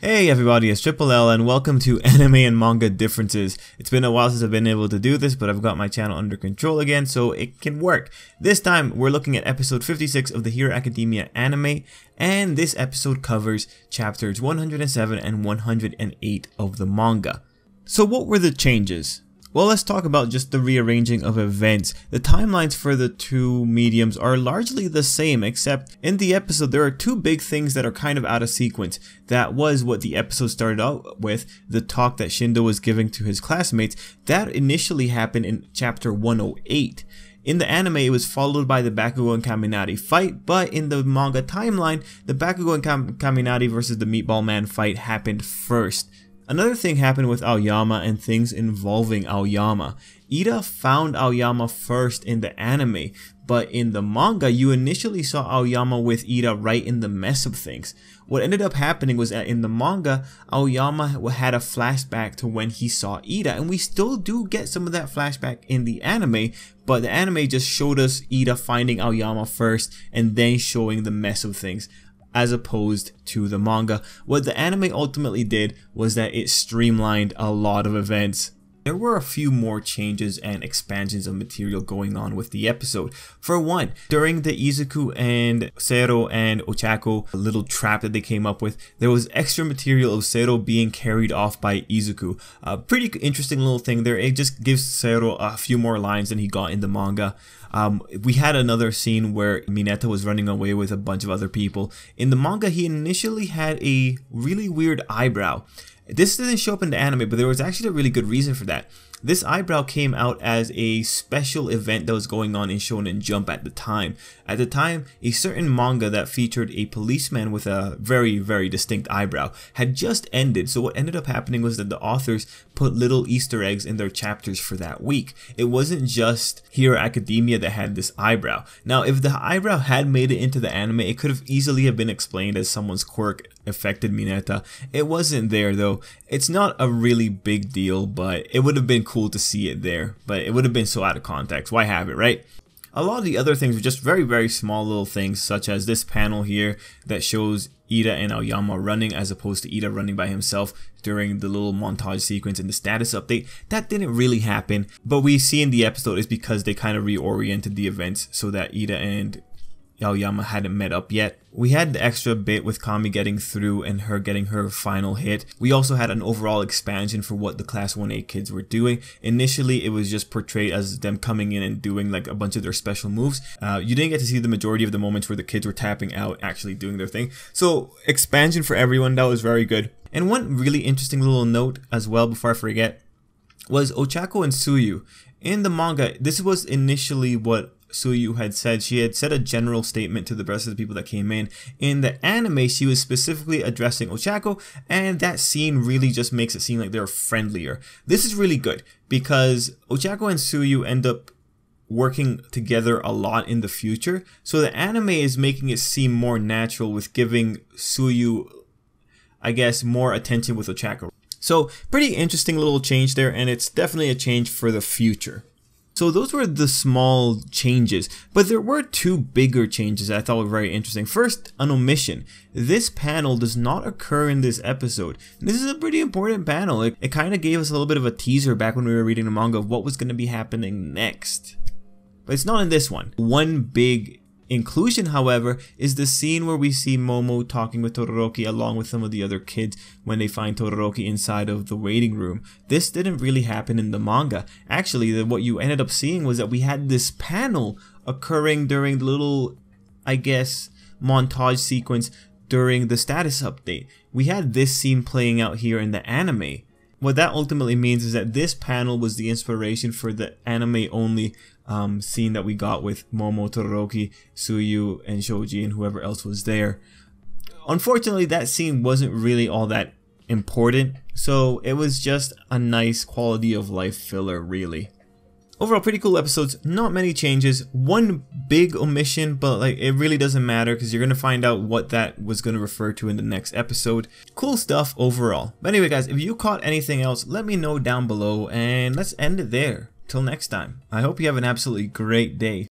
Hey everybody, it's Tripl-L and welcome to Anime and Manga Differences. It's been a while since I've been able to do this, but I've got my channel under control again, so it can work. This time, we're looking at episode 56 of the Hero Academia anime, and this episode covers chapters 107 and 108 of the manga. So what were the changes? Well, let's talk about just the rearranging of events. The timelines for the two mediums are largely the same, except in the episode there are two big things that are kind of out of sequence. That was what the episode started out with, the talk that Shindo was giving to his classmates. That initially happened in chapter 108. In the anime, it was followed by the Bakugo and Kaminari fight, but in the manga timeline, the Bakugo and Kaminari versus the Meatball Man fight happened first. Another thing happened with Aoyama and things involving Aoyama. Ida found Aoyama first in the anime, but in the manga you initially saw Aoyama with Ida right in the mess of things. What ended up happening was that in the manga, Aoyama had a flashback to when he saw Ida, and we still do get some of that flashback in the anime, but the anime just showed us Ida finding Aoyama first and then showing the mess of things, as opposed to the manga. What the anime ultimately did was that it streamlined a lot of events. There were a few more changes and expansions of material going on with the episode. For one, during the Izuku and Sero and Ochako little trap that they came up with, there was extra material of Sero being carried off by Izuku. A pretty interesting little thing there. It just gives Sero a few more lines than he got in the manga. We had another scene where Mineta was running away with a bunch of other people. In the manga, he initially had a really weird eyebrow. This didn't show up in the anime, but there was actually a really good reason for that. This eyebrow came out as a special event that was going on in Shonen Jump at the time. At the time, a certain manga that featured a policeman with a very, very distinct eyebrow had just ended, so what ended up happening was that the authors put little Easter eggs in their chapters for that week. It wasn't just Hero Academia that had this eyebrow. Now, if the eyebrow had made it into the anime, it could have easily have been explained as someone's quirk affected Mineta. It wasn't there though. It's not a really big deal, but it would have been cool to see it there, but it would have been so out of context. Why have it, right? A lot of the other things were just very, very small little things, such as this panel here that shows Ida and Aoyama running as opposed to Ida running by himself during the little montage sequence in the status update. That didn't really happen, but we see in the episode is because they kind of reoriented the events so that Ida and Aoyama hadn't met up yet. We had the extra bit with Kami getting through and her getting her final hit. We also had an overall expansion for what the Class 1A kids were doing. Initially, it was just portrayed as them coming in and doing like a bunch of their special moves. You didn't get to see the majority of the moments where the kids were tapping out, actually doing their thing. So expansion for everyone, that was very good. And one really interesting little note as well before I forget was Ochako and Tsuyu. In the manga, this was initially what Tsuyu had said. She had said a general statement to the rest of the people that came in. In the anime, she was specifically addressing Ochako, and that scene really just makes it seem like they're friendlier. This is really good because Ochako and Tsuyu end up working together a lot in the future, so the anime is making it seem more natural with giving Tsuyu, I guess, more attention with Ochako. So pretty interesting little change there, and it's definitely a change for the future. So those were the small changes, but there were two bigger changes I thought were very interesting. First, an omission. This panel does not occur in this episode. This is a pretty important panel. It kind of gave us a little bit of a teaser back when we were reading the manga of what was going to be happening next. But it's not in this one. One big inclusion, however, is the scene where we see Momo talking with Todoroki along with some of the other kids when they find Todoroki inside of the waiting room. This didn't really happen in the manga. Actually, what you ended up seeing was that we had this panel occurring during the little, I guess, montage sequence during the status update. We had this scene playing out here in the anime. What that ultimately means is that this panel was the inspiration for the anime only scene that we got with Momo, Todoroki, Tsuyu, and Shoji, and whoever else was there. Unfortunately, that scene wasn't really all that important, so it was just a nice quality of life filler, really. Overall, pretty cool episodes, not many changes, one big omission, but like it really doesn't matter because you're going to find out what that was going to refer to in the next episode. Cool stuff overall. But anyway guys, if you caught anything else, let me know down below and let's end it there. Till next time, I hope you have an absolutely great day.